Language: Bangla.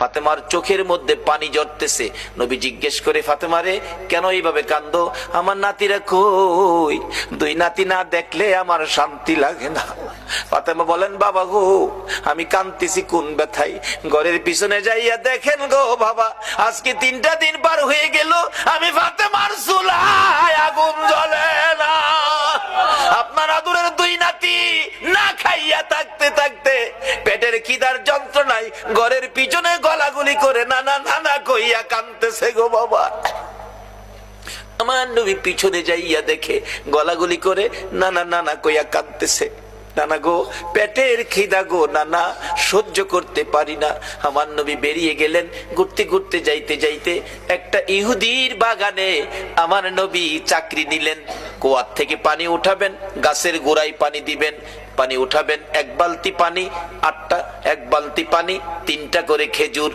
ফাতেমার চোখের মধ্যে পানি ঝরতেছে। নবী জিজ্ঞেস করে, ফাতেমা রে, কেন এইভাবে কান্দো? আমার নাতিরা কই? দুই নাতি না দেখলে আমার শান্তি লাগে না। ফাতেমা বলেন, বাবা গো, আমি কাঁদতেছি কোন ব্যথায়? ঘরের পিছনে যাইয়া দেখেন গো বাবা, আজকে 3টা দিন পার হয়ে গেল, আমি ফাতেমার চুলায় আগুন জ্বলে না। আপনার আদরের দুই নাতি না খাইয়া থাকতে থাকতে পেটের খিদার যন্ত্রণায় ঘরের পিছনে গলাগুলি করে নানা নানা কইয়া কাঁদতেছে গো বাবা। আমার নবী পিছনে যাইয়া দেখে গলাগুলি করে নানা নানা কইয়া কাঁদতেছে। নানা গো, পেটের খিদা গো নানা, সহ্য করতে পারি না। আমার নবী বেরিয়ে গেলেন। ঘুরতে ঘুরতে যাইতে যাইতে একটা ইহুদির বাগানে আমার নবী চাকরি নিলেন। কুয়ার থেকে পানি উঠাবেন, গাছের গোড়ায় পানি দিবেন, পানি উঠাবেন, 1 বালতি পানি 8টা, 1 বালতি পানি 3টা করে খেজুর।